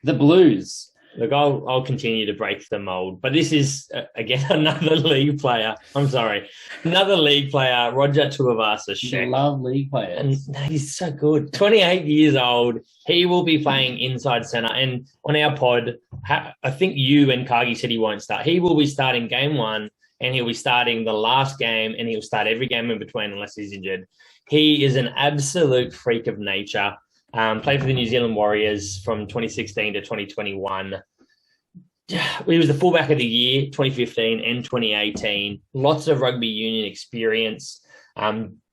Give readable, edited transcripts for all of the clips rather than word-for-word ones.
The Blues. Look, I'll continue to break the mold, but this is again another league player. I'm sorry, another league player, Roger Tuivasa-Sheck. Love league players, and he's so good. 28 years old. He will be playing inside centre, and on our pod, I think you and Kagi said he won't start. He will be starting game 1, and he'll be starting the last game, and he'll start every game in between unless he's injured. He is an absolute freak of nature. Played for the New Zealand Warriors from 2016 to 2021. He was the fullback of the year, 2015 and 2018. Lots of rugby union experience.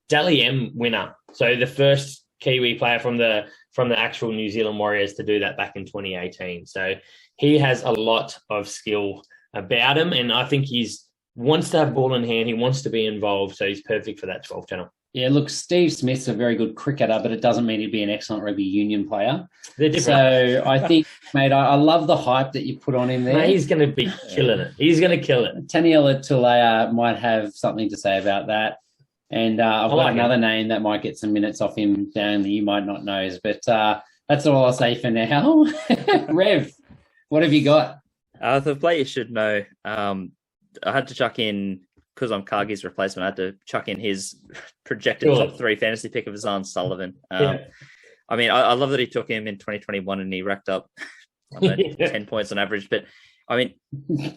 Dally M winner. So the first Kiwi player from the actual New Zealand Warriors to do that back in 2018. So he has a lot of skill about him, and I think he's wants to have ball in hand. He wants to be involved, so he's perfect for that 12 channel. Yeah, look, Steve Smith's a very good cricketer, but it doesn't mean he'd be an excellent rugby union player. They're different. So I think, mate, I love the hype that you put on him there. Mate, he's going to be killing it. He's going to kill it. Taniela Tulea might have something to say about that. And I've got another name that might get some minutes off him down that you might not know. But that's all I'll say for now. Rev, what have you got? The player you should know, I had to chuck in, because I'm Kagi's replacement, I had to chuck in his projected top 3 fantasy pick of Zan Sullivan. I mean, I love that he took him in 2021 and he racked up 10 points on average. But, I mean,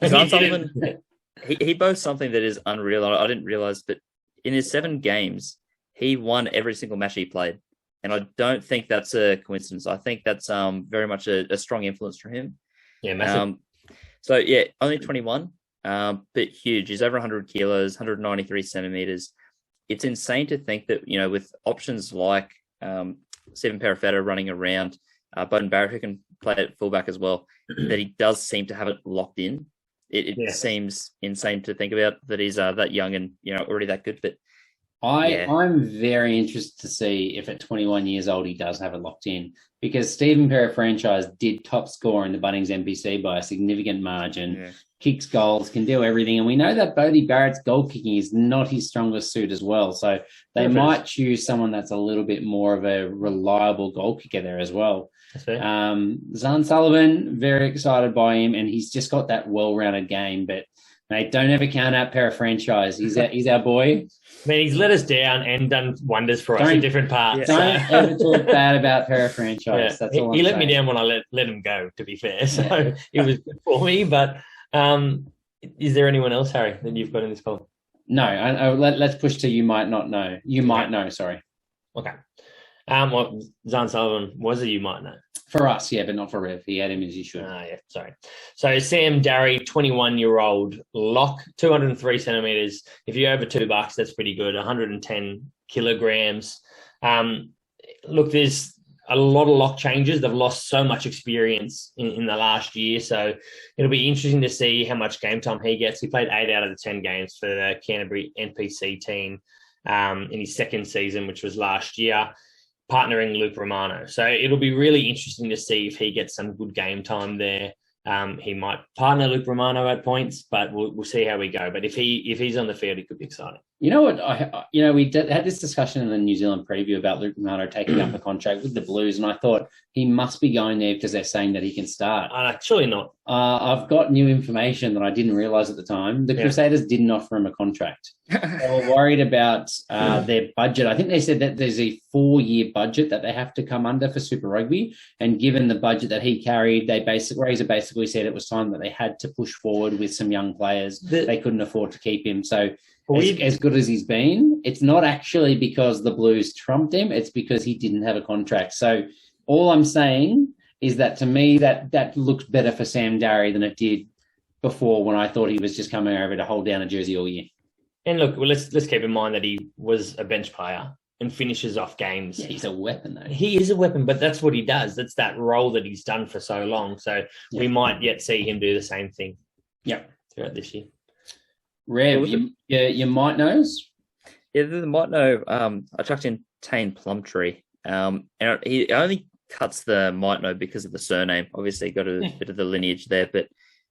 Zan Sullivan, he boasts something that is unreal. I didn't realise, but in his 7 games, he won every single match he played. And I don't think that's a coincidence. I think that's very much a strong influence from him. Yeah, massive. So, yeah, only 21. But huge. He's over 100 kilos, 193 centimeters. It's insane to think that, you know, with options like Stephen Parrafetta running around, Bowden Barrett, who can play at fullback as well, that he does seem to have it locked in. It seems insane to think about that he's that young and, you know, already that good. But I'm very interested to see if at 21 years old he does have it locked in, because Stephen Parra franchise did top score in the Bunnings NPC by a significant margin, kicks goals, can do everything. And we know that Bodie Barrett's goal kicking is not his strongest suit as well. So they might choose someone that's a little bit more of a reliable goal kicker there as well. Zan Sullivan, very excited by him, and he's just got that well-rounded game. But mate, don't ever count out Parra franchise. He's our boy. I mean, he's let us down and done wonders for us in different parts. Don't ever talk bad about Parra franchise. Yeah. That's all he I'm let saying. me down when I let him go, to be fair. So it was good for me. But is there anyone else, Harry, that you've got in this column? No. Let's push to you might not know. You might know, sorry. Okay. Well, Zan Sullivan was a you might know. For us, yeah, but not for Rev. He had him as you should. Sorry. So Sam Darry, 21-year-old lock, 203 centimetres. If you're over $2, that's pretty good. 110 kilograms. Look, there's a lot of lock changes. They've lost so much experience in the last year. So it'll be interesting to see how much game time he gets. He played 8 out of the 10 games for the Canterbury NPC team in his second season, which was last year, partnering Luke Romano. So it'll be really interesting to see if he gets some good game time there. He might partner Luke Romano at points, but we'll see how we go. But if he's on the field, it could be exciting. You know what? We had this discussion in the New Zealand preview about Luke Romano taking up a contract with the Blues, and I thought he must be going there because they're saying that he can start. Surely not. I've got new information that I didn't realise at the time. The Crusaders didn't offer him a contract. They were worried about their budget. I think they said that there's a 4-year budget that they have to come under for Super Rugby, and given the budget that he carried, Razor basically said it was time that they had to push forward with some young players. They couldn't afford to keep him. So as good as he's been, it's not actually because the Blues trumped him. It's because he didn't have a contract. So all I'm saying is that to me, that looks better for Sam Darry than it did before, when I thought he was just coming over to hold down a jersey all year. And look, let's keep in mind that he was a bench player and finishes off games. Yeah, he's a weapon, though. He is a weapon, but that's what he does. That's that role that he's done for so long. So we might yet see him do the same thing. Throughout this year. Rev, you might knows? Yeah, the might know. I chucked in Tane Plumtree. And he only cuts the might know because of the surname. Obviously, got a bit of the lineage there. But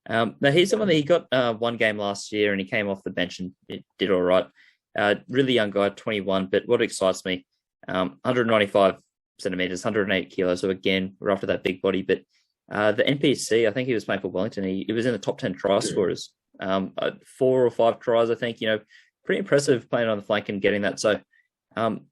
no, he's someone that he got one game last year and he came off the bench and it did all right. Really young guy, 21. But what excites me, 195 centimeters, 108 kilos. So again, we're after that big body. But The NPC, I think he was playing for Wellington. He was in the top 10 try scorers. 4 or 5 tries, I think. Pretty impressive playing on the flank and getting that. So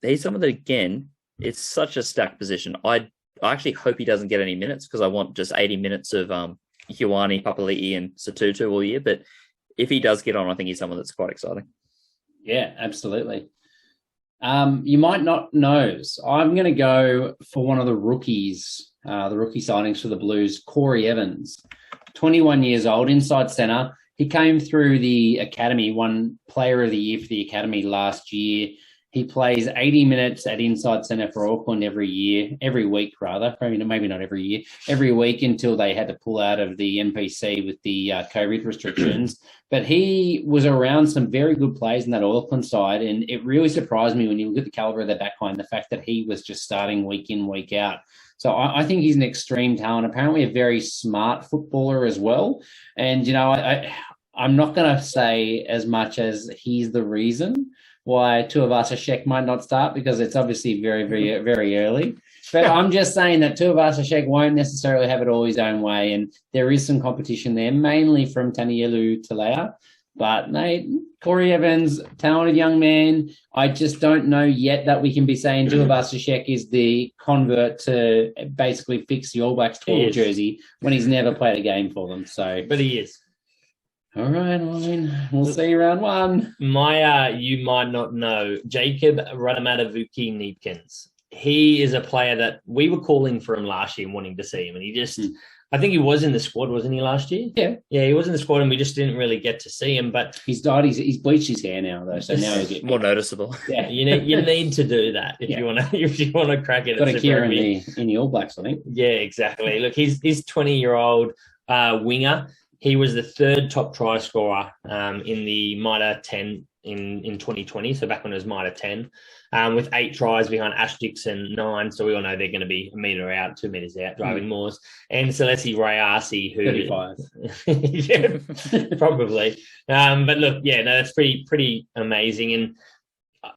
he's someone that, again, it's such a stacked position. I actually hope he doesn't get any minutes because I want just 80 minutes of Ioane, Papali'i, and Satutu all year. But if he does get on, I think he's someone that's quite exciting. Yeah, absolutely. You might not know. So I'm going to go for one of the rookies, the rookie signings for the Blues, Corey Evans, 21 years old, inside centre. He came through the academy, won Player of the Year for the academy last year. He plays 80 minutes at inside centre for Auckland every week, maybe not every year, every week until they had to pull out of the NPC with the COVID restrictions. But he was around some very good players in that Auckland side, and it really surprised me when you look at the calibre of their backline, the fact that he was just starting week in, week out. So I think he's an extreme talent, apparently a very smart footballer as well. And, I'm not going to say as much as he's the reason why Tuivasa-Sheck might not start, because it's obviously very, very, very early. But I'm just saying that Tuivasa-Sheck won't necessarily have it all his own way, and there is some competition there, mainly from Tanielu Talea. But, mate, Corey Evans, talented young man. I just don't know yet that we can be saying Tuivasa-Sheck is the convert to basically fix the All Blacks 12 jersey when he's never played a game for them. So, but he is. All right, we'll see round one. You might not know, Jacob Ranamadovuki Neepkins. He is a player that we were calling for him last year and wanting to see him. And he just, I think he was in the squad, wasn't he, last year? Yeah. Yeah, he was in the squad and we just didn't really get to see him. But he's bleached his hair now, though, so now he's getting more noticeable. Yeah, you need to do that if you want to crack it. Got a gear in the All Blacks, I think. Yeah, exactly. Look, he's 20-year-old winger. He was the third top try scorer in the Mitre 10 in 2020, so back when it was Mitre 10, with 8 tries behind Ash Dixon, 9. So we all know they're going to be a metre out, 2 metres out, driving Moors. And Celeste Rayasi, who 35. Yeah, probably. But look, that's pretty amazing. And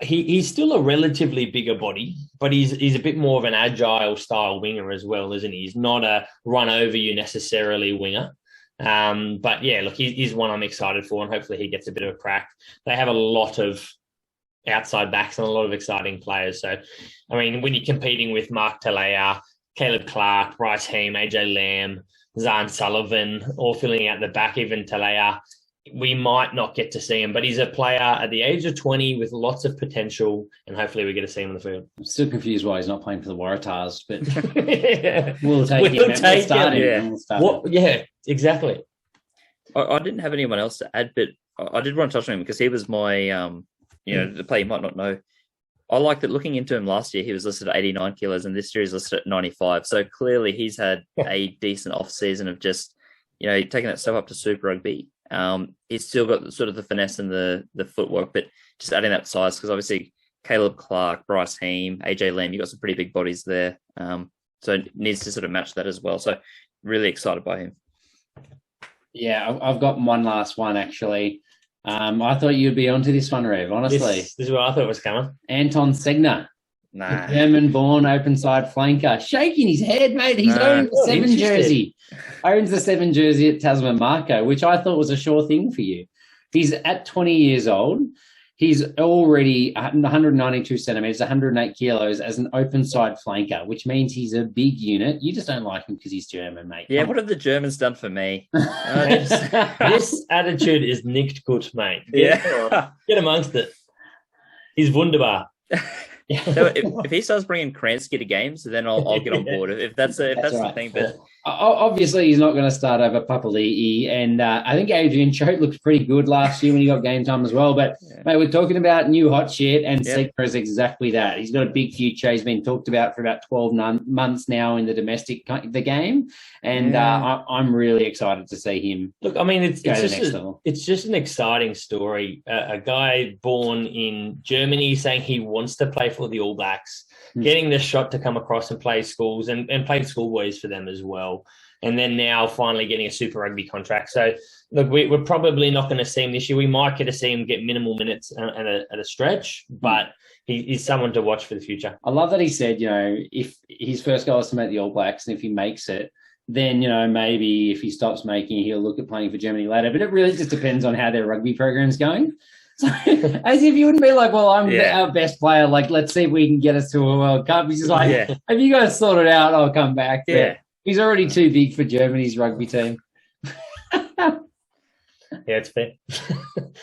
he's still a relatively bigger body, but he's a bit more of an agile style winger as well, isn't he? He's not a run over you necessarily winger. But yeah, look, he's one I'm excited for, and hopefully he gets a bit of a crack. They have a lot of outside backs and a lot of exciting players. So, I mean, when you're competing with Mark Talea, Caleb Clark, Bryce Heem, AJ Lamb, Zan Sullivan, all filling out the back, even Talea, we might not get to see him, but he's a player at the age of 20 with lots of potential, and hopefully we get to see him on the field. I'm still confused why he's not playing for the Waratahs, but we'll take him. Yeah, exactly. I didn't have anyone else to add, but I did want to touch on him because he was my, the player you might not know. I like that looking into him last year, he was listed at 89 kilos, and this year he's listed at 95. So clearly he's had a decent off season of just, taking that step up to Super Rugby. He's still got sort of the finesse and the footwork, but just adding that size, because obviously Caleb Clark, Bryce Heem, AJ Lamb, you've got some pretty big bodies there. So it needs to sort of match that as well. So really excited by him. Yeah, I've got one last one, actually. I thought you'd be onto this one, Rev, honestly. This is what I thought was coming. Anton Segner. Nah. German-born open-side flanker. Shaking his head, mate. He's owns the 7 jersey. Owns the 7 jersey at Tasman Marco, which I thought was a sure thing for you. He's at 20 years old. He's already 192 centimetres, 108 kilos as an open-side flanker, which means he's a big unit. You just don't like him because he's German, mate. Yeah, what have the Germans done for me? This attitude is nicht gut, mate. Yeah. Get amongst it. He's wunderbar. So if he starts bringing Kransky to games, then I'll get on board. If that's right. The thing, but obviously he's not going to start over Papali'i, and I think Adrian Choate looked pretty good last year when he got game time as well. But mate, we're talking about new hot shit, and Segner is exactly that. He's got a big future. He's been talked about for about 12 months now in the game, and I'm really excited to see him. Look, I mean, it's just an exciting story. A guy born in Germany saying he wants to play for the All Blacks, getting the shot to come across and play schools and play schoolboys for them as well. And then now finally getting a Super Rugby contract. So, look, we're probably not going to see him this year. We might get to see him get minimal minutes at a stretch, but he's someone to watch for the future. I love that he said, if his first goal is to make the All Blacks, and if he makes it, then, maybe if he stops making, he'll look at playing for Germany later. But it really just depends on how their rugby program's going. So, as if you wouldn't be like, well, I'm our best player. Like, let's see if we can get us to a World Cup. He's just like, if you guys sort it out, I'll come back. Yeah. But he's already too big for Germany's rugby team. Yeah, it's fair.